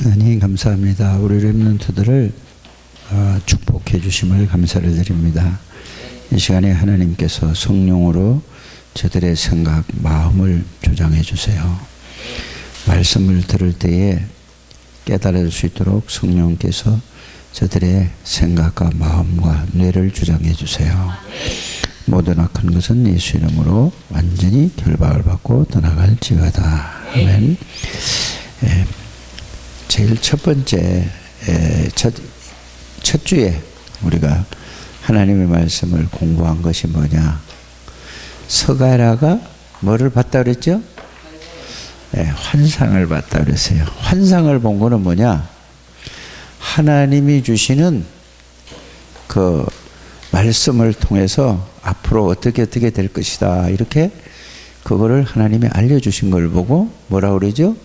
하나님 감사합니다. 우리 렘넌트들을 축복해 주심을 감사를 드립니다. 이 시간에 하나님께서 성령으로 저들의 생각, 마음을 조장해 주세요. 말씀을 들을 때에 깨달을 수 있도록 성령께서 저들의 생각과 마음과 뇌를 주장해 주세요. 모든 악한 것은 예수 이름으로 완전히 결박을 받고 떠나갈지어다. 아멘. 제일 첫 번째 첫 주에 우리가 하나님의 말씀을 공부한 것이 뭐냐? 서가랴가 뭐를 봤다 그랬죠? 환상을 봤다 그랬어요. 환상을 본 거는 뭐냐? 하나님이 주시는 그 말씀을 통해서 앞으로 어떻게 될 것이다, 이렇게 그거를 하나님이 알려주신 걸 보고 뭐라고 그러죠?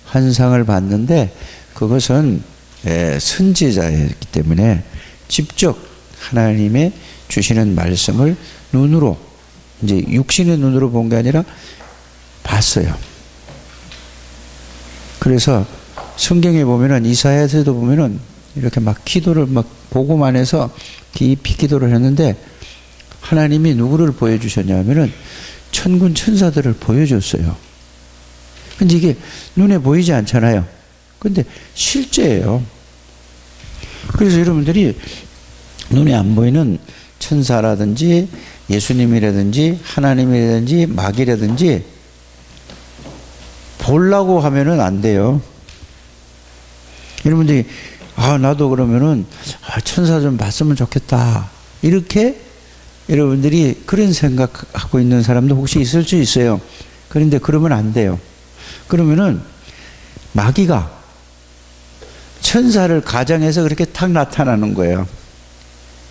환상을 봤는데, 그것은 선지자였기 때문에 직접 하나님의 주시는 말씀을 눈으로, 이제 육신의 눈으로 본 게 아니라 봤어요. 그래서 성경에 보면은, 이사야서도 보면은 이렇게 막 기도를 막 보고만 해서 깊이 기도를 했는데, 하나님이 누구를 보여주셨냐면은 천군 천사들을 보여줬어요. 근데 이게 눈에 보이지 않잖아요. 근데 실제예요. 그래서 여러분들이 눈에 안 보이는 천사라든지 예수님이라든지 하나님이라든지 마귀라든지 보려고 하면은 안 돼요. 여러분들이 나도 그러면은 천사 좀 봤으면 좋겠다, 이렇게 여러분들이 그런 생각하고 있는 사람도 혹시 있을 수 있어요. 그런데 그러면 안 돼요. 그러면은 마귀가 천사를 가장해서 그렇게 탁 나타나는 거예요.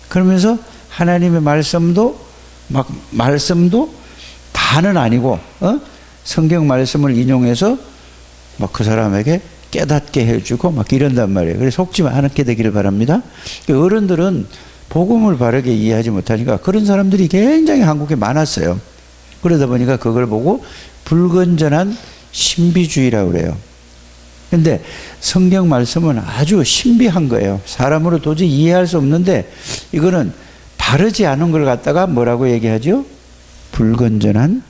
그러면서 하나님의 말씀도 다는 아니고 성경 말씀을 인용해서 막 그 사람에게 깨닫게 해주고 막 이런단 말이에요. 그래서 속지 않게 되기를 바랍니다. 어른들은 복음을 바르게 이해하지 못하니까 그런 사람들이 굉장히 한국에 많았어요. 그러다 보니까 그걸 보고 불건전한 신비주의라고 그래요. 근데 성경 말씀은 아주 신비한 거예요. 사람으로 도저히 이해할 수 없는데, 이거는 바르지 않은 걸 갖다가 뭐라고 얘기하죠? 불건전한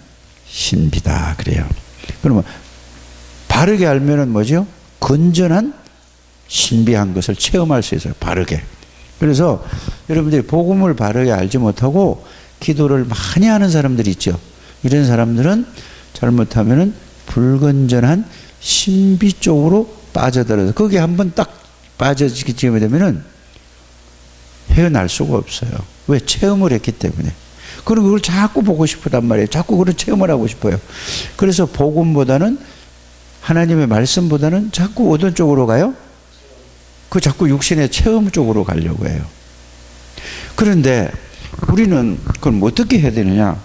신비다 그래요. 그러면 바르게 알면은 뭐죠? 건전한 신비한 것을 체험할 수 있어요. 바르게. 그래서 여러분들이 복음을 바르게 알지 못하고 기도를 많이 하는 사람들이 있죠. 이런 사람들은 잘못하면은 불건전한 신비 쪽으로 빠져들어서, 거기에 한번 딱 빠져지게 되면은 헤어날 수가 없어요. 왜? 체험을 했기 때문에. 그럼 그걸 자꾸 보고 싶단 말이에요. 자꾸 그런 체험을 하고 싶어요. 그래서 복음보다는, 하나님의 말씀보다는 자꾸 어떤 쪽으로 가요? 그 자꾸 육신의 체험 쪽으로 가려고 해요. 그런데 우리는 그럼 어떻게 해야 되느냐?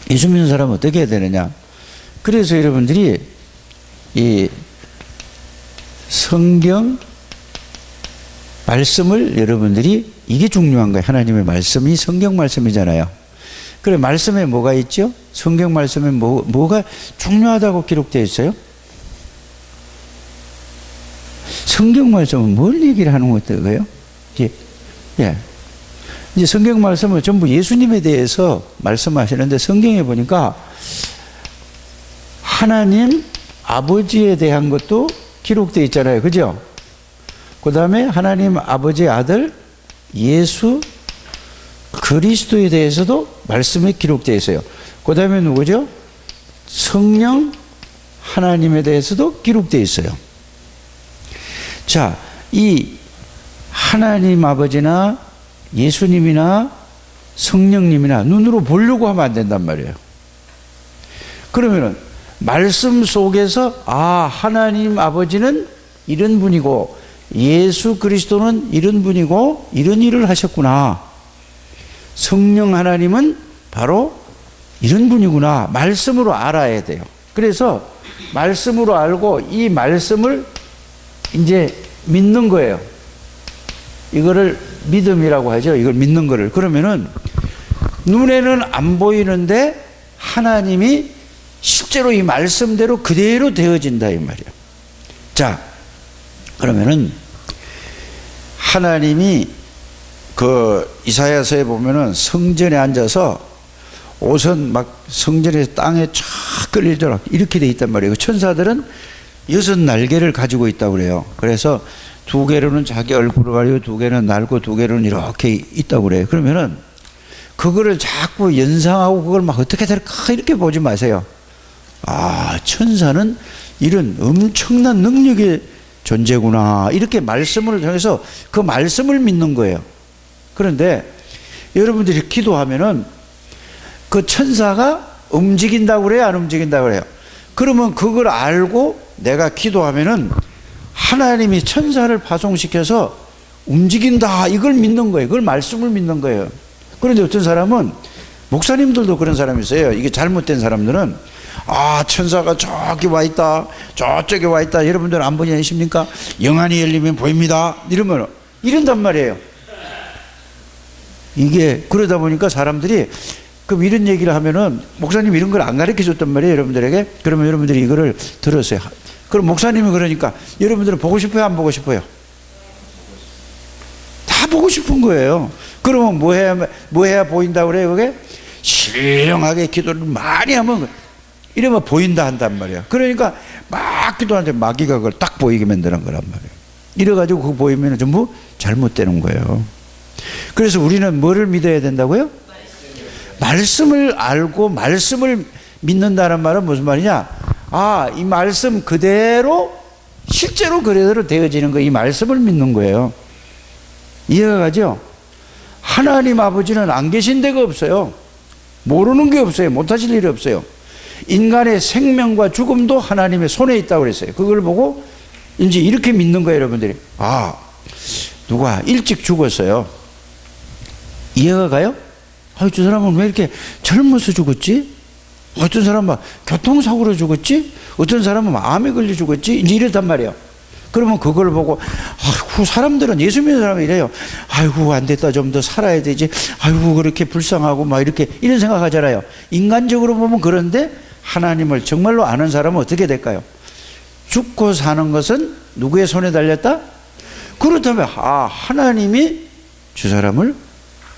예수 믿는 사람은 어떻게 해야 되느냐? 그래서 여러분들이 이 성경 말씀을, 여러분들이 이게 중요한 거예요. 하나님의 말씀이 성경 말씀이잖아요. 그래, 말씀에 뭐가 있죠? 성경 말씀에 뭐가 중요하다고 기록되어 있어요? 성경 말씀은 뭘 얘기를 하는 것들까요? 이제 성경 말씀은 전부 예수님에 대해서 말씀하시는데, 성경에 보니까 하나님 아버지에 대한 것도 기록되어 있잖아요. 그죠? 그 다음에 하나님 아버지의 아들 예수 그리스도에 대해서도 말씀이 기록되어 있어요. 그 다음에 누구죠? 성령 하나님에 대해서도 기록되어 있어요. 자, 이 하나님 아버지나 예수님이나 성령님이나 눈으로 보려고 하면 안 된단 말이에요. 그러면은 말씀 속에서 하나님 아버지는 이런 분이고 예수 그리스도는 이런 분이고 이런 일을 하셨구나, 성령 하나님은 바로 이런 분이구나, 말씀으로 알아야 돼요. 그래서 말씀으로 알고 이 말씀을 이제 믿는 거예요. 이거를 믿음이라고 하죠. 이걸 믿는 거를. 그러면은 눈에는 안 보이는데 하나님이 실제로 이 말씀대로 그대로 되어진다 이 말이에요. 자, 그러면은 하나님이 그 이사야서에 보면은 성전에 앉아서 옷은 막 성전에서 땅에 쫙 끌리도록 이렇게 돼 있단 말이에요. 천사들은 6날개를 가지고 있다고 그래요. 그래서 2개로는 자기 얼굴을 가리고 2개는 날고 2개로는 이렇게 있다고 그래요. 그러면은 그거를 자꾸 연상하고 그걸 막 어떻게 될까 이렇게 보지 마세요. 아, 천사는 이런 엄청난 능력의 존재구나. 이렇게 말씀을 통해서 그 말씀을 믿는 거예요. 그런데 여러분들이 기도하면은 그 천사가 움직인다고 그래요? 안 움직인다고 그래요? 그러면 그걸 알고 내가 기도하면은 하나님이 천사를 파송시켜서 움직인다. 이걸 믿는 거예요. 그걸 말씀을 믿는 거예요. 그런데 어떤 사람은, 목사님들도 그런 사람이 있어요. 이게 잘못된 사람들은, 아, 천사가 저기 와 있다, 저쪽에 와 있다. 여러분들 안 보지 않습니까? 영안이 열리면 보입니다. 이런단 말이에요. 이게 그러다 보니까 사람들이 그럼 이런 얘기를 하면은 목사님 이런 걸 안 가르쳐 줬단 말이에요, 여러분들에게. 그러면 여러분들이 이거를 들었어요. 그럼 목사님이 그러니까 여러분들은 보고 싶어요, 안 보고 싶어요? 다 보고 싶은 거예요. 그러면 뭐 해야 보인다고 그래요, 그게? 신령하게 기도를 많이 하면 이러면 보인다 한단 말이에요. 그러니까 막 기도하는데 마귀가 그걸 딱 보이게 만드는 거란 말이에요. 이래가지고 그거 보이면 전부 잘못되는 거예요. 그래서 우리는 뭐를 믿어야 된다고요? 말씀을 알고 말씀을 믿는다는 말은 무슨 말이냐? 아, 이 말씀 그대로 실제로 그대로 되어지는 거, 이 말씀을 믿는 거예요. 이해가 가죠? 하나님 아버지는 안 계신 데가 없어요. 모르는 게 없어요. 못하실 일이 없어요. 인간의 생명과 죽음도 하나님의 손에 있다고 그랬어요. 그걸 보고 이제 이렇게 믿는 거예요, 여러분들이. 아, 누가 일찍 죽었어요. 이해가 가요? 아, 저 사람은 왜 이렇게 젊어서 죽었지? 어떤 사람은 막 교통사고로 죽었지? 어떤 사람은 암에 걸려 죽었지? 이제 이랬단 말이에요. 그러면 그걸 보고, 아이고, 사람들은 예수 믿는 사람이 이래요. 아이고, 안 됐다. 좀 더 살아야 되지. 아이고, 그렇게 불쌍하고 막 이렇게, 이런 생각 하잖아요. 인간적으로 보면 그런데 하나님을 정말로 아는 사람은 어떻게 될까요? 죽고 사는 것은 누구의 손에 달렸다? 그렇다면, 아, 하나님이 저 사람을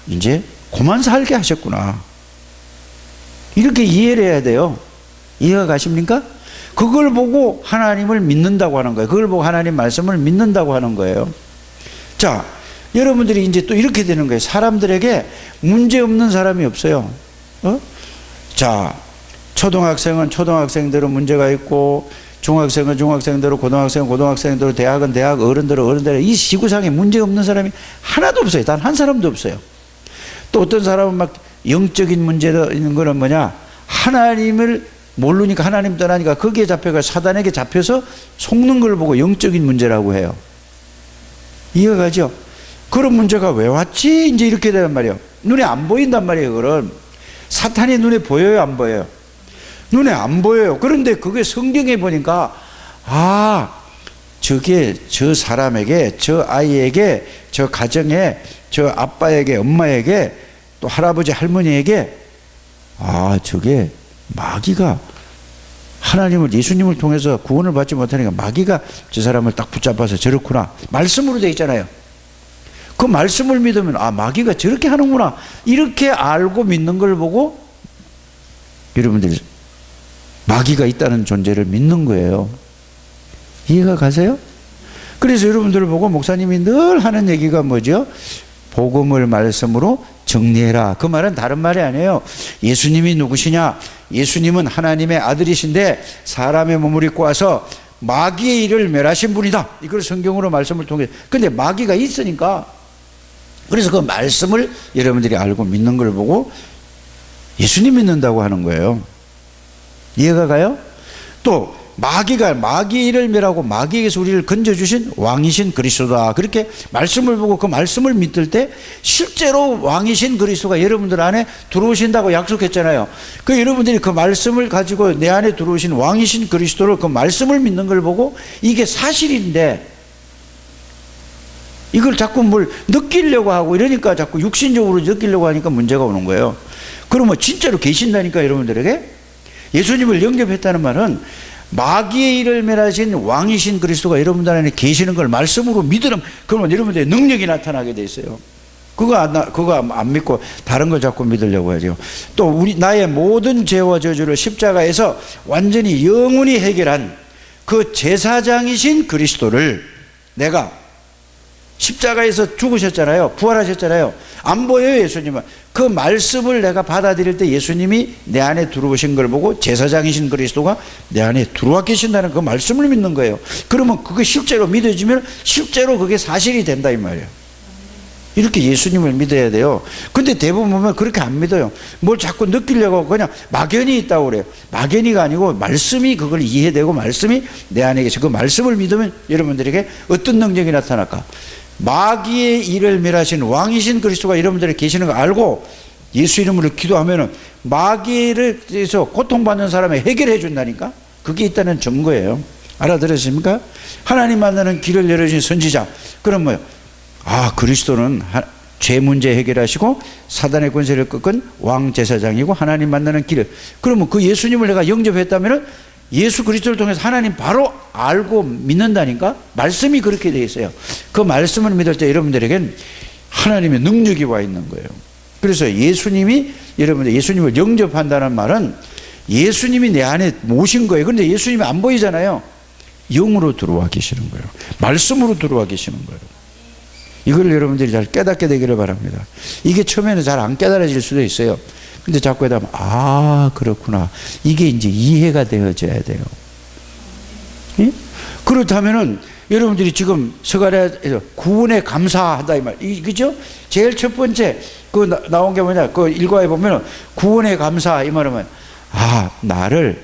이제 그만 살게 하셨구나. 이렇게 이해를 해야 돼요. 이해가 가십니까? 그걸 보고 하나님을 믿는다고 하는 거예요. 그걸 보고 하나님 말씀을 믿는다고 하는 거예요. 자, 여러분들이 이제 또 이렇게 되는 거예요. 사람들에게 문제 없는 사람이 없어요. 자, 초등학생은 초등학생대로 문제가 있고, 중학생은 중학생대로, 고등학생은 고등학생대로, 대학은 대학, 어른들은 어른대로, 이 지구상에 문제 없는 사람이 하나도 없어요. 단 한 사람도 없어요. 또 어떤 사람은 막 영적인 문제도 있는 거는 뭐냐? 하나님을 모르니까, 하나님 떠나니까 거기에 잡혀가 사단에게 잡혀서 속는 걸 보고 영적인 문제라고 해요. 이해가 가죠? 그런 문제가 왜 왔지? 이제 이렇게 되단 말이에요. 눈에 안 보인단 말이에요. 그건 사탄이 눈에 보여요, 안 보여요? 눈에 안 보여요. 그런데 그게 성경에 보니까, 아, 저게 저 사람에게, 저 아이에게, 저 가정에, 저 아빠에게, 엄마에게, 또 할아버지, 할머니에게, 아, 저게 마귀가 하나님을, 예수님을 통해서 구원을 받지 못하니까 마귀가 저 사람을 딱 붙잡아서 저렇구나. 말씀으로 되어 있잖아요. 그 말씀을 믿으면, 아, 마귀가 저렇게 하는구나. 이렇게 알고 믿는 걸 보고 여러분들이 마귀가 있다는 존재를 믿는 거예요. 이해가 가세요? 그래서 여러분들을 보고 목사님이 늘 하는 얘기가 뭐죠? 복음을 말씀으로 정리해라. 그 말은 다른 말이 아니에요. 예수님이 누구시냐? 예수님은 하나님의 아들이신데 사람의 몸을 입고 와서 마귀의 일을 멸하신 분이다. 이걸 성경으로 말씀을 통해. 근데 마귀가 있으니까, 그래서 그 말씀을 여러분들이 알고 믿는 걸 보고 예수님 믿는다고 하는 거예요. 이해가 가요? 또 마귀가, 마귀의 일을 멸하고 마귀에게서 우리를 건져주신 왕이신 그리스도다. 그렇게 말씀을 보고 그 말씀을 믿을 때 실제로 왕이신 그리스도가 여러분들 안에 들어오신다고 약속했잖아요. 그 여러분들이 그 말씀을 가지고 내 안에 들어오신 왕이신 그리스도를, 그 말씀을 믿는 걸 보고 이게 사실인데 이걸 자꾸 뭘 느끼려고 하고 이러니까, 자꾸 육신적으로 느끼려고 하니까 문제가 오는 거예요. 그러면 진짜로 계신다니까. 여러분들에게 예수님을 영접했다는 말은 마귀의 일을 멸하신 왕이신 그리스도가 여러분들 안에 계시는 걸 말씀으로 믿으면 그러면 여러분들의 능력이 나타나게 돼 있어요. 그거 안 믿고 다른 걸 자꾸 믿으려고 하죠. 또 나의 모든 죄와 저주를 십자가에서 완전히 영원히 해결한 그 제사장이신 그리스도를 내가 십자가에서 죽으셨잖아요. 부활하셨잖아요. 안 보여요, 예수님은. 그 말씀을 내가 받아들일 때 예수님이 내 안에 들어오신 걸 보고 제사장이신 그리스도가 내 안에 들어와 계신다는 그 말씀을 믿는 거예요. 그러면 그게 실제로 믿어지면 실제로 그게 사실이 된다 이 말이에요. 이렇게 예수님을 믿어야 돼요. 근데 대부분 보면 그렇게 안 믿어요. 뭘 자꾸 느끼려고 그냥 막연히 있다고 그래요. 막연히가 아니고 말씀이 그걸 이해되고 말씀이 내 안에 계셔. 그 말씀을 믿으면 여러분들에게 어떤 능력이 나타날까? 마귀의 일을 멸하신 왕이신 그리스도가 여러분들에게 계시는 거 알고 예수 이름으로 기도하면은 마귀에서 고통받는 사람을 해결해 준다니까? 그게 있다는 증거예요. 알아들으십니까? 하나님 만나는 길을 열어주신 선지자. 그럼 뭐요? 그리스도는 죄 문제 해결하시고 사단의 권세를 꺾은 왕 제사장이고 하나님 만나는 길을. 그러면 그 예수님을 내가 영접했다면은 예수 그리스도를 통해서 하나님 바로 알고 믿는다니까? 말씀이 그렇게 되어 있어요. 그 말씀을 믿을 때 여러분들에겐 하나님의 능력이 와 있는 거예요. 그래서 여러분들 예수님을 영접한다는 말은 예수님이 내 안에 모신 거예요. 그런데 예수님이 안 보이잖아요. 영으로 들어와 계시는 거예요. 말씀으로 들어와 계시는 거예요. 이걸 여러분들이 잘 깨닫게 되기를 바랍니다. 이게 처음에는 잘 안 깨달아질 수도 있어요. 근데 자꾸 하다 보면 그렇구나. 이게 이제 이해가 되어져야 돼요. 예? 그렇다면은 여러분들이 지금 서가랴에서 구원에 감사하다 이 말. 그죠? 제일 첫 번째 나온 게 뭐냐? 그 일과에 보면은 구원에 감사 이 말하면 나를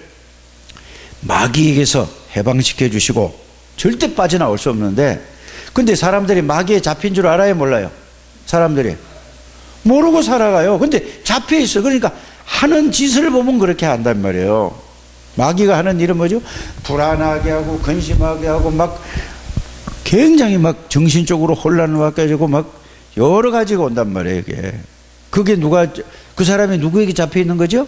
마귀에게서 해방시켜 주시고 절대 빠져나올 수 없는데 근데 사람들이 마귀에 잡힌 줄 알아요, 몰라요? 사람들이 모르고 살아가요. 근데 잡혀 있어. 그러니까 하는 짓을 보면 그렇게 한단 말이에요. 마귀가 하는 일은 뭐죠? 불안하게 하고 근심하게 하고 막 굉장히 막 정신적으로 혼란을 갖게 해주고 막 여러 가지가 온단 말이에요. 그게 그 사람이 누구에게 잡혀 있는 거죠?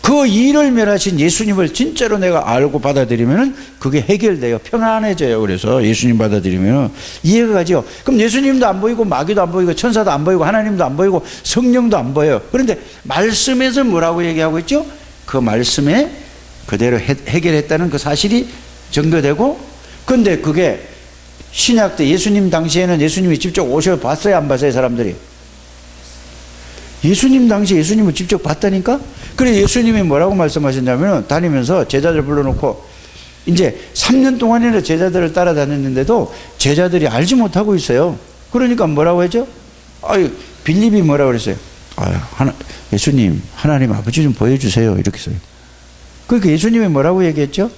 그 일을 멸하신 예수님을 진짜로 내가 알고 받아들이면은 그게 해결돼요. 평안해져요. 그래서 예수님 받아들이면은 이해가 가죠. 그럼 예수님도 안 보이고 마귀도 안 보이고 천사도 안 보이고 하나님도 안 보이고 성령도 안 보여요. 그런데 말씀에서 뭐라고 얘기하고 있죠? 그 말씀에 그대로 해결했다는 그 사실이 증거되고 근데 그게 신약 때 예수님 당시에는 예수님이 직접 오셔 봤어요? 안 봤어요? 사람들이? 예수님 당시 예수님을 직접 봤다니까? 그래 예수님이 뭐라고 말씀하셨냐면 다니면서 제자들 불러놓고 이제 3년 동안이나 제자들을 따라다녔는데도 제자들이 알지 못하고 있어요. 그러니까 뭐라고 했죠? 빌립이 뭐라고 그랬어요? 예수님 하나님 아버지 좀 보여주세요. 이렇게 써요. 그러니까 예수님이 뭐라고 얘기했죠?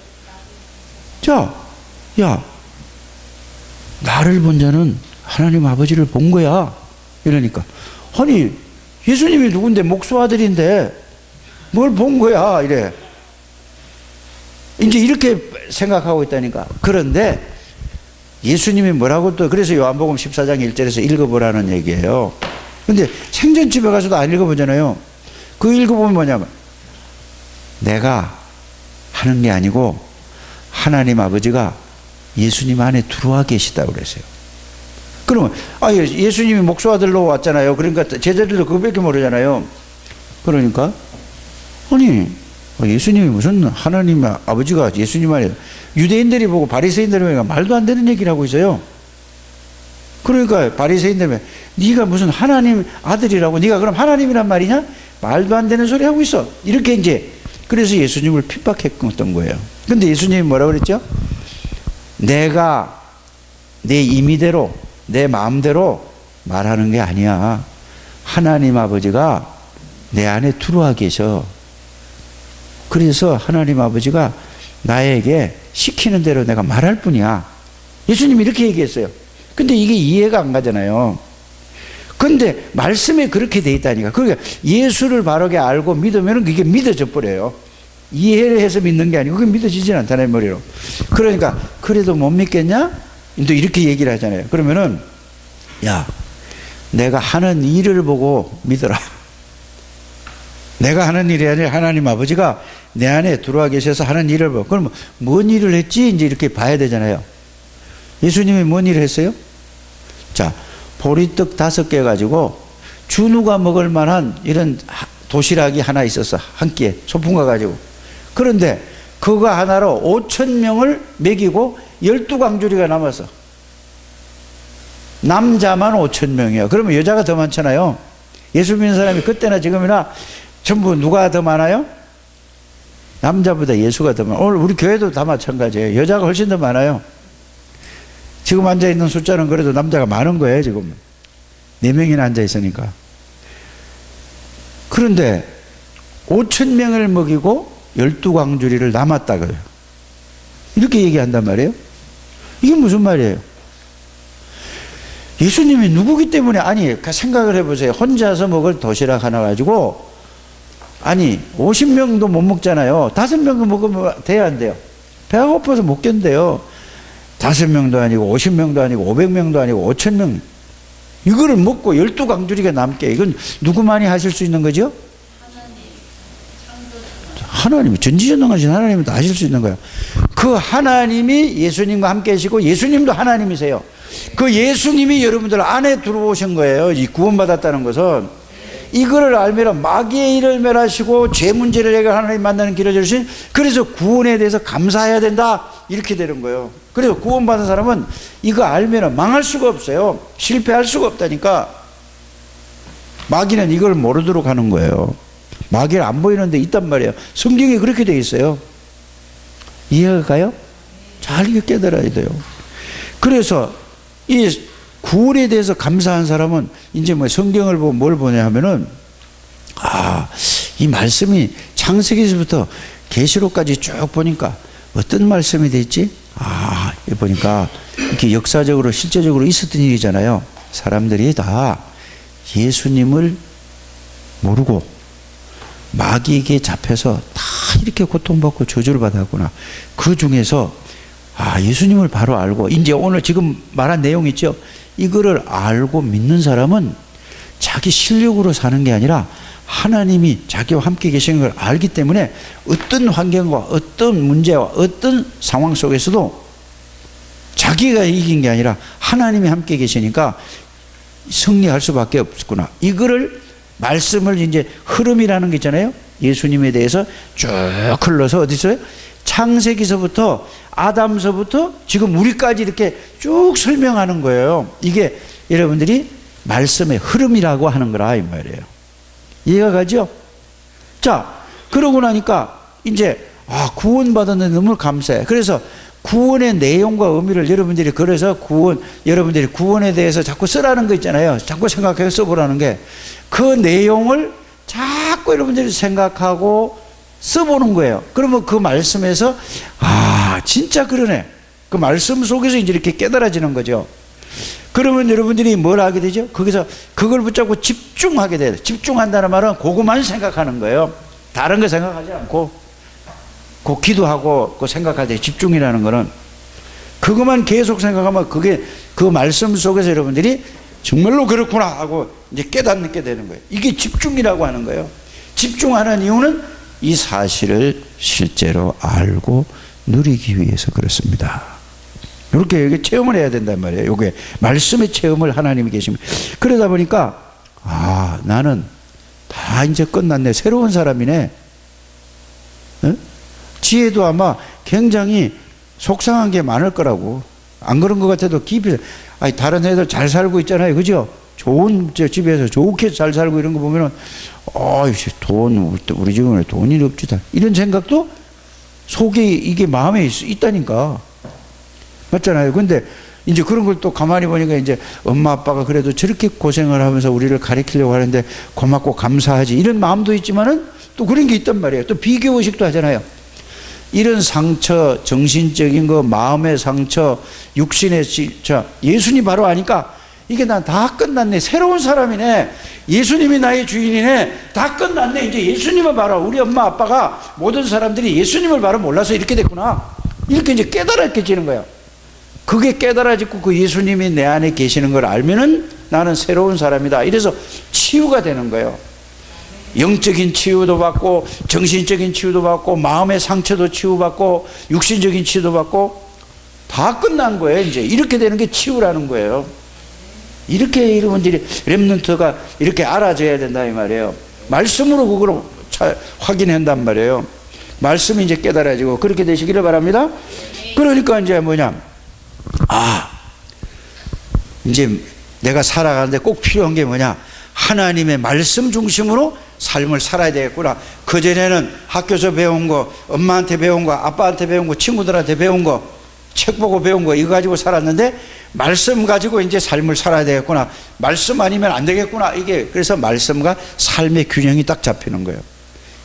나를 본 자는 하나님 아버지를 본 거야. 이러니까 예수님이 누군데 목수 아들인데 뭘 본 거야 이래. 이제 이렇게 생각하고 있다니까. 그런데 예수님이 뭐라고 또 그래서 요한복음 14장 1절에서 읽어보라는 얘기예요. 근데 생전집에 가서도 안 읽어보잖아요. 그 읽어보면 뭐냐면 내가 하는 게 아니고 하나님 아버지가 예수님 안에 들어와 계시다고 그랬어요. 그러면 예수님이 목수 아들로 왔잖아요. 그러니까 제자들도 그거밖에 모르잖아요. 그러니까 예수님이 무슨 하나님 아버지가 예수님 안에 유대인들이 보고 바리새인들이 보니까 말도 안 되는 얘기를 하고 있어요. 그러니까 바리새인들이 네가 무슨 하나님 아들이라고 네가 그럼 하나님이란 말이냐? 말도 안 되는 소리 하고 있어. 이렇게 이제 그래서 예수님을 핍박했던 거예요. 근데 예수님이 뭐라고 그랬죠? 내가 내 임의대로 내 마음대로 말하는 게 아니야. 하나님 아버지가 내 안에 들어와 계셔. 그래서 하나님 아버지가 나에게 시키는 대로 내가 말할 뿐이야. 예수님이 이렇게 얘기했어요. 근데 이게 이해가 안 가잖아요. 근데 말씀에 그렇게 돼 있다니까. 그러니까 예수를 바르게 알고 믿으면 그게 믿어져 버려요. 이해를 해서 믿는 게 아니고 그게 믿어지진 않잖아요, 머리로. 그러니까 그래도 못 믿겠냐? 또 이렇게 얘기를 하잖아요. 그러면은 내가 하는 일을 보고 믿어라. 내가 하는 일이 아니라 하나님 아버지가 내 안에 들어와 계셔서 하는 일을 봐. 그럼 뭔 일을 했지? 이제 이렇게 봐야 되잖아요. 예수님이 뭔 일을 했어요? 자, 보리떡 5개 가지고 준우가 먹을 만한 이런 도시락이 하나 있었어. 한 끼에 소풍 가가지고. 그런데 그거 하나로 5,000명을 먹이고 12광주리가 남았어. 남자만 5,000명이야. 그러면 여자가 더 많잖아요. 예수 믿는 사람이 그때나 지금이나 전부 누가 더 많아요? 남자보다 예수가 더 많아요. 오늘 우리 교회도 다 마찬가지예요. 여자가 훨씬 더 많아요. 지금 앉아있는 숫자는 그래도 남자가 많은 거예요. 지금 4명이나 앉아있으니까. 그런데 5,000명을 먹이고 12광주리를 남았다 그래요. 이렇게 얘기한단 말이에요. 이게 무슨 말이에요? 예수님이 누구기 때문에, 아니 생각을 해보세요. 혼자서 먹을 도시락 하나 가지고, 아니 50명도 못 먹잖아요. 5명도 먹으면 돼야 안 돼요? 배가 고파서 못 견뎌요. 5명도 아니고 50명도 아니고 500명도 아니고 5,000명, 이거를 먹고 12광주리가 남게, 이건 누구만이 하실 수 있는 거죠? 하나님이, 전지전능하신 하나님이 다 하실 수 있는 거예요. 그 하나님이 예수님과 함께 하시고 예수님도 하나님이세요. 그 예수님이 여러분들 안에 들어오신 거예요. 이 구원받았다는 것은. 이거를 알면 마귀의 일을 멸하시고 죄 문제를 해결하는 하나님 만나는 길을 열으신, 그래서 구원에 대해서 감사해야 된다, 이렇게 되는 거예요. 그래서 구원받은 사람은 이거 알면 망할 수가 없어요. 실패할 수가 없다니까. 마귀는 이걸 모르도록 하는 거예요. 마귀는 안 보이는 데 있단 말이에요. 성경에 그렇게 돼 있어요. 이해가 가요? 잘 깨달아야 돼요. 그래서 이 구원에 대해서 감사한 사람은 이제 뭐 성경을 보고 뭘 보냐 하면은, 이 말씀이 창세기에서부터 계시록까지 쭉 보니까 어떤 말씀이 됐지? 보니까 이렇게 역사적으로 실제적으로 있었던 일이잖아요. 사람들이 다 예수님을 모르고 마귀에게 잡혀서 다 이렇게 고통받고 저주를 받았구나. 그 중에서 예수님을 바로 알고, 이제 오늘 지금 말한 내용 있죠? 이거를 알고 믿는 사람은 자기 실력으로 사는 게 아니라 하나님이 자기와 함께 계시는 걸 알기 때문에 어떤 환경과 어떤 문제와 어떤 상황 속에서도 자기가 이긴 게 아니라 하나님이 함께 계시니까 승리할 수밖에 없구나. 이거를, 말씀을 이제 흐름이라는 게 있잖아요. 예수님에 대해서 쭉 흘러서 어디서요? 창세기서부터 아담서부터 지금 우리까지 이렇게 쭉 설명하는 거예요. 이게 여러분들이 말씀의 흐름이라고 하는 거라, 이 말이에요. 이해가 가죠? 자, 그러고 나니까 이제 구원받았는데 너무 감사해. 그래서 구원의 내용과 의미를 여러분들이, 그래서 여러분들이 구원에 대해서 자꾸 쓰라는 거 있잖아요. 자꾸 생각해서 써보라는 게, 그 내용을 자꾸 여러분들이 생각하고 써보는 거예요. 그러면 그 말씀에서 진짜 그러네, 그 말씀 속에서 이제 이렇게 깨달아지는 거죠. 그러면 여러분들이 뭘 하게 되죠? 거기서 그걸 붙잡고 집중하게 돼요. 집중한다는 말은 그것만 생각하는 거예요. 다른 거 생각하지 않고, 그 기도하고 그 생각할 때 집중이라는 거는 그것만 계속 생각하면 그게 그 말씀 속에서 여러분들이 정말로 그렇구나 하고 이제 깨닫게 되는 거예요. 이게 집중이라고 하는 거예요. 집중하는 이유는 이 사실을 실제로 알고 누리기 위해서 그렇습니다. 이렇게 이게 체험을 해야 된단 말이에요. 이게 말씀의 체험을 하나님이 계십니다. 그러다 보니까 나는 다 이제 끝났네, 새로운 사람이네. 지혜도 아마 굉장히 속상한 게 많을 거라고. 안 그런 것 같아도 깊이, 다른 애들 잘 살고 있잖아요, 그죠? 좋은 집에서 좋게 잘 살고 이런 거 보면은, 우리 집은 돈이 없지다, 이런 생각도 속에, 이게 마음에 있다니까. 맞잖아요. 근데 이제 그런 걸 또 가만히 보니까 이제 엄마 아빠가 그래도 저렇게 고생을 하면서 우리를 가르치려고 하는데 고맙고 감사하지, 이런 마음도 있지만은 또 그런 게 있단 말이에요. 또 비교 의식도 하잖아요. 이런 상처, 정신적인 거, 마음의 상처, 육신의 상처, 예수님 바로 아니까 이게 난 다 끝났네, 새로운 사람이네, 예수님이 나의 주인이네, 다 끝났네, 이제 예수님을 바로, 우리 엄마 아빠가 모든 사람들이 예수님을 바로 몰라서 이렇게 됐구나, 이렇게 이제 깨달아지는 거예요. 그게 깨달아지고 그 예수님이 내 안에 계시는 걸 알면은 나는 새로운 사람이다, 이래서 치유가 되는 거예요. 영적인 치유도 받고 정신적인 치유도 받고 마음의 상처도 치유받고 육신적인 치유도 받고 다 끝난 거예요. 이제 이렇게 되는 게 치유라는 거예요. 이렇게 여러분들이 렘넌트가 이렇게 알아줘야 된다 이 말이에요. 말씀으로 그걸 확인한단 말이에요. 말씀이 이제 깨달아지고 그렇게 되시기를 바랍니다. 그러니까 이제 뭐냐, 이제 내가 살아가는데 꼭 필요한 게 뭐냐, 하나님의 말씀 중심으로 삶을 살아야 되겠구나. 그전에는 학교에서 배운 거, 엄마한테 배운 거, 아빠한테 배운 거, 친구들한테 배운 거, 책 보고 배운 거 이거 가지고 살았는데 말씀 가지고 이제 삶을 살아야 되겠구나. 말씀 아니면 안 되겠구나. 이게 그래서 말씀과 삶의 균형이 딱 잡히는 거예요.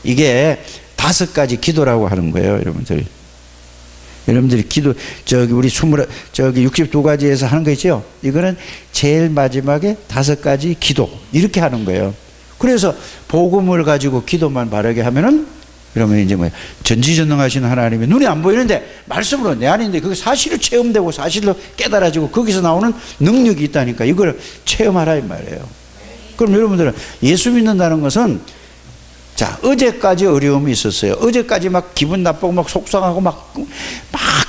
이게 5가지 기도라고 하는 거예요, 여러분들. 여러분들이 기도 우리 62가지에서 하는 거 있죠? 이거는 제일 마지막에 5가지 기도 이렇게 하는 거예요. 그래서 복음을 가지고 기도만 바르게 하면은 그러면 이제 뭐야, 전지전능하신 하나님이 눈에 안 보이는데 말씀으로 내 안인데 그게 사실로 체험되고 사실로 깨달아지고 거기서 나오는 능력이 있다니까 이걸 체험하라 이 말이에요. 그럼 여러분들은 예수 믿는다는 것은, 자, 어제까지 어려움이 있었어요. 어제까지 막 기분 나쁘고 막 속상하고 막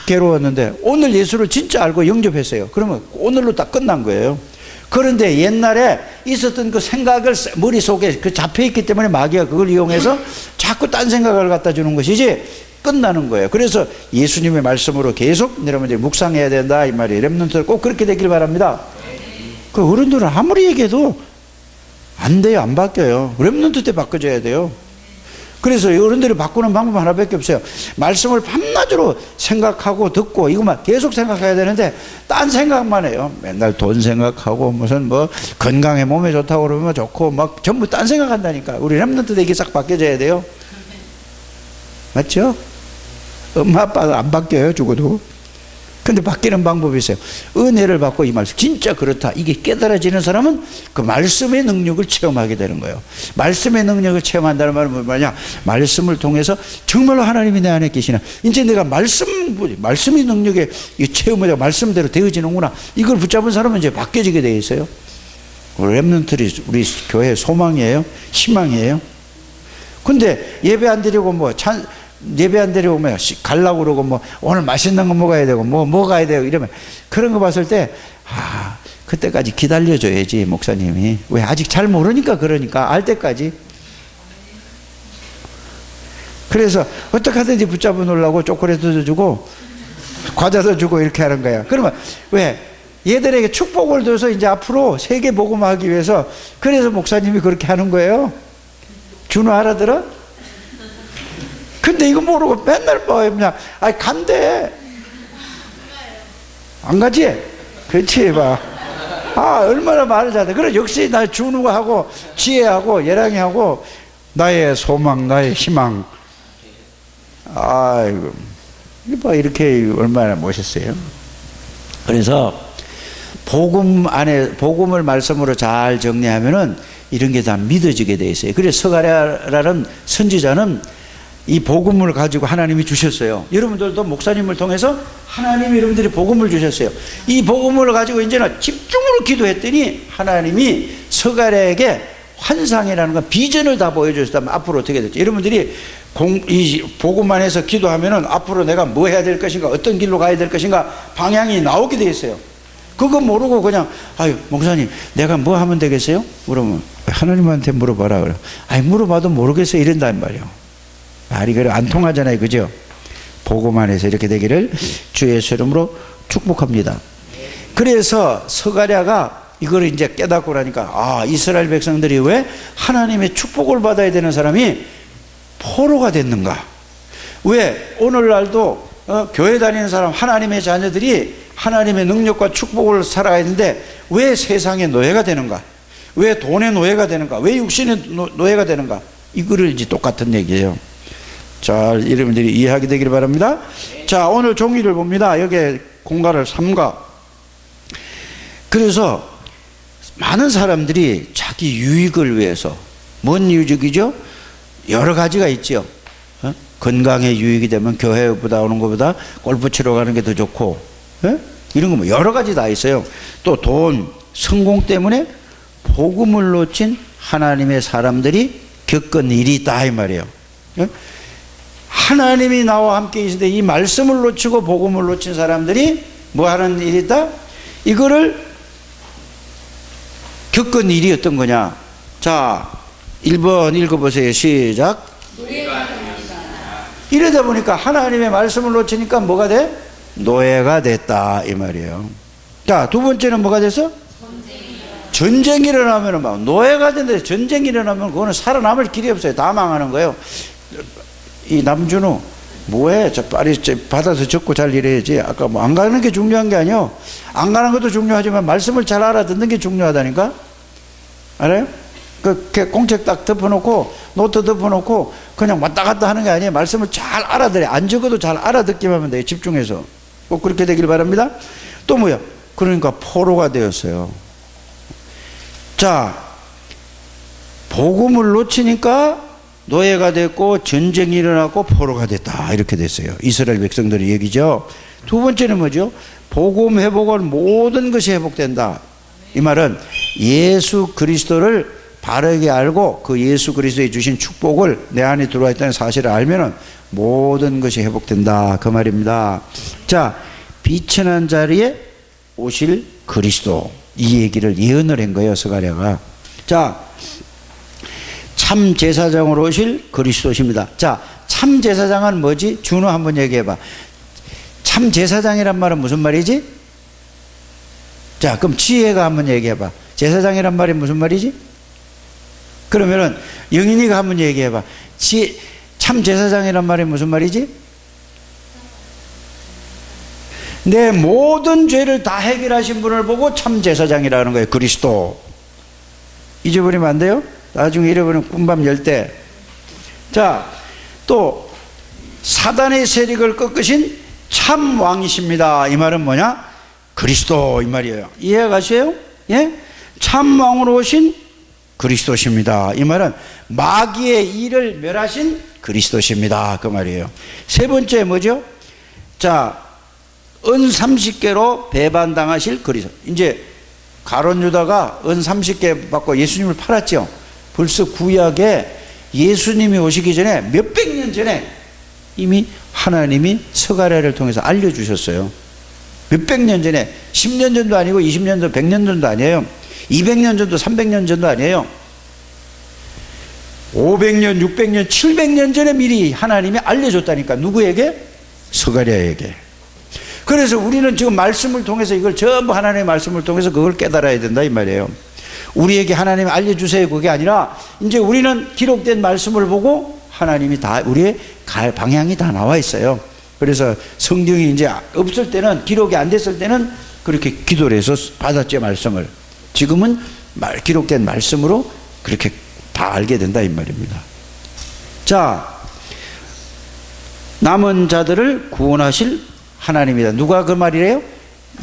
괴로웠는데 오늘 예수를 진짜 알고 영접했어요. 그러면 오늘로 딱 끝난 거예요. 그런데 옛날에 있었던 그 생각을 머릿속에 그 잡혀있기 때문에 마귀가 그걸 이용해서 자꾸 딴 생각을 갖다 주는 것이지 끝나는 거예요. 그래서 예수님의 말씀으로 계속 여러분들이 묵상해야 된다 이 말이에요. 렘넌트들 꼭 그렇게 되길 바랍니다. 그 어른들은 아무리 얘기해도 안 돼요. 안 바뀌어요. 렘넌트 때 바꿔줘야 돼요. 그래서 어른들이 바꾸는 방법 하나밖에 없어요. 말씀을 밤낮으로 생각하고 듣고 이것만 계속 생각해야 되는데 딴 생각만 해요. 맨날 돈 생각하고 무슨 뭐 건강에 몸에 좋다고 그러면 좋고 막 전부 딴 생각한다니까. 우리 렘넌트 때 이게 싹 바뀌어져야 돼요. 맞죠? 엄마 아빠도 안 바뀌어요, 죽어도. 근데 바뀌는 방법이 있어요. 은혜를 받고 이 말씀 진짜 그렇다 이게 깨달아지는 사람은 그 말씀의 능력을 체험하게 되는 거예요. 말씀의 능력을 체험한다는 말은 뭐냐, 말씀을 통해서 정말로 하나님이 내 안에 계시나, 이제 내가 말씀의 능력에 체험하자 말씀대로 되어지는구나, 이걸 붙잡은 사람은 이제 바뀌어지게 되어 있어요. 우리 렘넌트들이 우리 교회의 소망이에요, 희망이에요. 근데 예배 안 드리고 예배 안 드리고 가려고 그러고 오늘 맛있는 거 먹어야 되고 뭐 가야 되고 이러면, 그런 거 봤을 때 그때까지 기다려줘야지 목사님이. 왜? 아직 잘 모르니까. 그러니까 알 때까지. 그래서 어떻게 하든지 붙잡아 놓으려고 초콜릿도 주고 과자도 주고 이렇게 하는 거야. 그러면 왜? 얘들에게 축복을 줘서 이제 앞으로 세계 복음하기 위해서. 그래서 목사님이 그렇게 하는 거예요. 준호 알아들어? 근데 이거 모르고 맨날 그냥 간대. 안 가지? 그렇지 봐. 얼마나 말을 잘해. 그래 역시 나 준우가 하고 지혜하고 예랑이하고 나의 소망, 나의 희망. 아이고 이거 봐, 이렇게 얼마나 멋있어요. 그래서 복음을 말씀으로 잘 정리하면은 이런 게 다 믿어지게 돼 있어요. 그래서 스가랴라는 선지자는 이 복음을 가지고 하나님이 주셨어요. 여러분들도 목사님을 통해서 하나님이 여러분들이 복음을 주셨어요. 이 복음을 가지고 이제는 집중으로 기도했더니 하나님이 스가랴에게 환상이라는 건 비전을 다 보여주셨다면 앞으로 어떻게 될지. 여러분들이 이 복음 안에서 기도하면은 앞으로 내가 뭐 해야 될 것인가, 어떤 길로 가야 될 것인가 방향이 나오게 돼 있어요. 그거 모르고 그냥 목사님 내가 뭐 하면 되겠어요? 그러면 하나님한테 물어봐라 그래. 물어봐도 모르겠어요 이런단 말이에요. 말이 그래 안 통하잖아요, 그죠? 복음 안에서 이렇게 되기를 주 예수 이름으로 축복합니다. 그래서 스가랴가 이걸 이제 깨닫고 나니까 이스라엘 백성들이 왜 하나님의 축복을 받아야 되는 사람이 포로가 됐는가? 왜 오늘날도 교회 다니는 사람, 하나님의 자녀들이 하나님의 능력과 축복을 살아야 되는데 왜 세상의 노예가 되는가? 왜 돈의 노예가 되는가? 왜 육신의 노예가 되는가? 이거를 이제 똑같은 얘기예요. 잘 여러분들이 이해하게 되기를 바랍니다. 자, 오늘 종이를 봅니다. 여기에 공간을 3가. 그래서 많은 사람들이 자기 유익을 위해서, 뭔 유익이죠? 여러 가지가 있죠. 건강에 유익이 되면 교회보다 오는 것보다 골프 치러 가는 게 더 좋고, 이런 거 여러 가지 다 있어요. 또 돈, 성공 때문에 복음을 놓친 하나님의 사람들이 겪은 일이 있다 이 말이에요. 하나님이 나와 함께 있는데 이 말씀을 놓치고 복음을 놓친 사람들이 뭐 하는 일이 있다? 이거를 겪은 일이 어떤 거냐? 자, 1번 읽어보세요. 시작. 이러다 보니까 하나님의 말씀을 놓치니까 뭐가 돼? 노예가 됐다 이 말이에요. 자, 두 번째는 뭐가 됐어? 전쟁이 일어나면 막 노예가 된데 전쟁이 일어나면 그거는 살아남을 길이 없어요. 다 망하는 거예요. 이 남준우 뭐해? 저 빨리 받아서 적고 잘 일해야지. 아까 뭐 안 가는 게 중요한 게 아니요. 안 가는 것도 중요하지만 말씀을 잘 알아듣는 게 중요하다니까. 알아요? 그 공책 딱 덮어놓고 노트 덮어놓고 그냥 왔다 갔다 하는 게 아니에요. 말씀을 잘 알아들어야 안 적어도 잘 알아듣기만 하면 돼요. 집중해서 꼭 그렇게 되길 바랍니다. 또 뭐야? 그러니까 포로가 되었어요. 자, 복음을 놓치니까 노예가 됐고 전쟁이 일어났고 포로가 됐다 이렇게 됐어요. 이스라엘 백성들의 얘기죠. 두 번째는 뭐죠? 복음 회복은 모든 것이 회복된다. 이 말은 예수 그리스도를 바르게 알고 그 예수 그리스도에 주신 축복을 내 안에 들어와 있다는 사실을 알면은 모든 것이 회복된다 그 말입니다. 자, 비천한 자리에 오실 그리스도 이 얘기를 예언을 한 거예요. 스가랴가. 자, 참 제사장으로 오실 그리스도십니다. 자, 참 제사장은 뭐지? 준호 한번 얘기해봐. 참 제사장이란 말은 무슨 말이지? 자, 그럼 지혜가 한번 얘기해봐. 제사장이란 말이 무슨 말이지? 그러면은 영인이가 한번 얘기해봐. 참 제사장이란 말이 무슨 말이지? 내 모든 죄를 다 해결하신 분을 보고 참 제사장이라는 거예요. 그리스도. 잊어버리면 안 돼요? 나중에 잃어버리면 꿈밤 열 때. 자, 또 사단의 세력을 꺾으신 참 왕이십니다. 이 말은 뭐냐? 그리스도 이 말이에요. 이해가세요? 예? 참 왕으로 오신 그리스도십니다. 이 말은 마귀의 일을 멸하신 그리스도십니다. 그 말이에요. 세 번째 뭐죠? 자, 은 30개로 배반당하실 그리스도. 이제 가룟 유다가 은 30개 받고 예수님을 팔았죠. 벌써 구약에 예수님이 오시기 전에 몇백 년 전에 이미 하나님이 스가랴를 통해서 알려주셨어요. 몇백 년 전에 10년 전도 아니고 20년 전, 100년 전도 아니에요. 200년 전도 300년 전도 아니에요. 500년, 600년, 700년 전에 미리 하나님이 알려줬다니까. 누구에게? 스가랴에게. 그래서 우리는 지금 말씀을 통해서 이걸 전부 하나님의 말씀을 통해서 그걸 깨달아야 된다 이 말이에요. 우리에게 하나님이 알려주세요 그게 아니라 이제 우리는 기록된 말씀을 보고 하나님이 다 우리의 갈 방향이 다 나와 있어요. 그래서 성경이 이제 없을 때는 기록이 안 됐을 때는 그렇게 기도를 해서 받았죠 말씀을. 지금은 기록된 말씀으로 그렇게 다 알게 된다 이 말입니다. 자, 남은 자들을 구원하실 하나님이다. 누가 그 말이래요?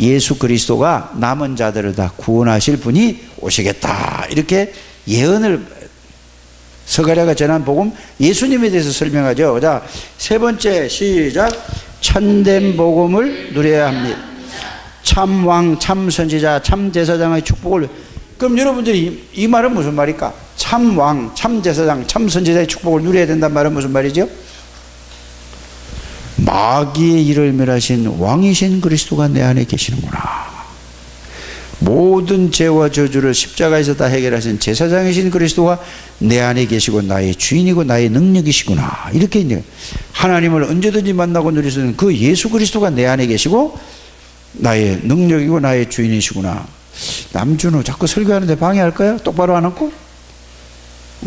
예수 그리스도가 남은 자들을 다 구원하실 분이 오시겠다. 이렇게 예언을 스가랴가 전한 복음 예수님에 대해서 설명하죠. 자, 세 번째 시작. 참된 복음을 누려야 합니다. 참 왕, 참 선지자, 참 제사장의 축복을. 그럼 여러분들이 이 말은 무슨 말일까? 참 왕, 참 제사장, 참 선지자의 축복을 누려야 된다는 말은 무슨 말이죠? 마귀의 일을 멸하신 왕이신 그리스도가 내 안에 계시는구나. 모든 죄와 저주를 십자가에서 다 해결하신 제사장이신 그리스도가 내 안에 계시고 나의 주인이고 나의 능력이시구나. 이렇게 이제 하나님을 언제든지 만나고 누릴 수 있는 그 예수 그리스도가 내 안에 계시고 나의 능력이고 나의 주인이시구나. 남준우 자꾸 설교하는데 방해할까요? 똑바로 안 앉고?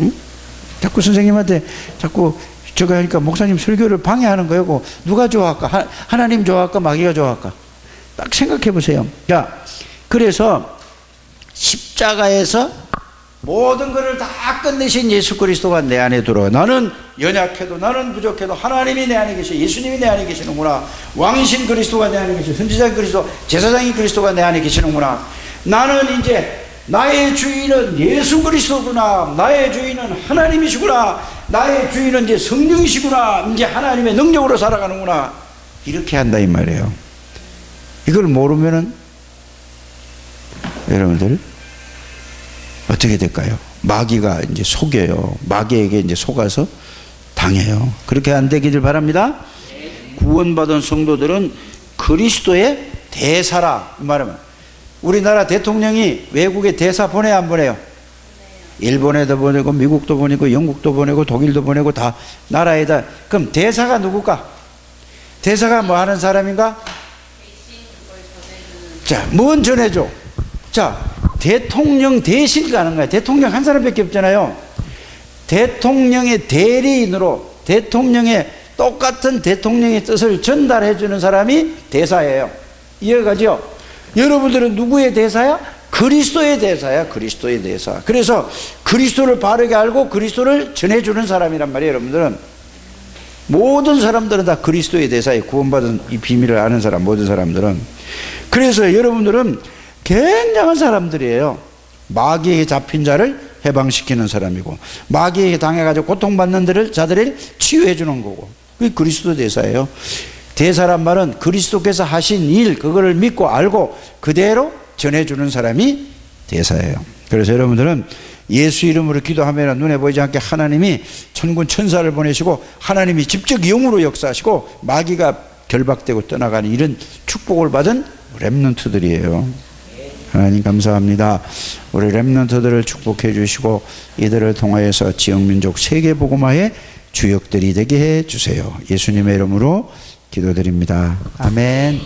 응? 자꾸 선생님한테 자꾸 저거 하니까 목사님 설교를 방해하는 거예요. 누가 좋아할까? 하나님 좋아할까? 마귀가 좋아할까? 딱 생각해 보세요. 자, 그래서 십자가에서 모든 것을 다 끝내신 예수 그리스도가 내 안에 들어와. 나는 연약해도 나는 부족해도 하나님이 내 안에 계셔. 예수님이 내 안에 계시는구나. 왕이신 그리스도가 내 안에 계셔. 선지자인 그리스도, 제사장인 그리스도가 내 안에 계시는구나. 나는 이제 나의 주인은 예수 그리스도구나. 나의 주인은 하나님이시구나. 나의 주인은 이제 성령이시구나. 이제 하나님의 능력으로 살아가는구나. 이렇게 한다 이 말이에요. 이걸 모르면은 여러분들 어떻게 될까요? 마귀가 이제 속여요. 마귀에게 이제 속아서 당해요. 그렇게 안 되기를 바랍니다. 구원받은 성도들은 그리스도의 대사라 말하면, 우리나라 대통령이 외국에 대사 보내야 안 보내요? 일본에도 보내고 미국도 보내고 영국도 보내고 독일도 보내고 다 나라에다. 그럼 대사가 누굴까? 대사가 뭐 하는 사람인가? 자, 뭔 전해줘? 자, 대통령 대신 가는 거야. 대통령 한 사람밖에 없잖아요. 대통령의 대리인으로 대통령의 똑같은 대통령의 뜻을 전달해 주는 사람이 대사예요. 이해가죠? 여러분들은 누구의 대사야? 그리스도의 대사야. 그리스도의 대사. 그래서 그리스도를 바르게 알고 그리스도를 전해주는 사람이란 말이에요. 여러분들은 모든 사람들은 다 그리스도의 대사에 구원받은 이 비밀을 아는 사람, 모든 사람들은. 그래서 여러분들은 굉장한 사람들이에요. 마귀에게 잡힌 자를 해방시키는 사람이고, 마귀에게 당해가지고 고통받는 자들을 치유해 주는 거고, 그게 그리스도 대사예요. 대사란 말은 그리스도께서 하신 일, 그거를 믿고 알고 그대로 전해주는 사람이 대사예요. 그래서 여러분들은 예수 이름으로 기도하면 눈에 보이지 않게 하나님이 천군 천사를 보내시고 하나님이 직접 영으로 역사하시고 마귀가 결박되고 떠나가는 이런 축복을 받은 렘넌트들이에요. 하나님 감사합니다. 우리 렘넌트들을 축복해 주시고 이들을 통하여서 지역민족 세계복음화의 주역들이 되게 해 주세요. 예수님의 이름으로 기도드립니다. 아멘.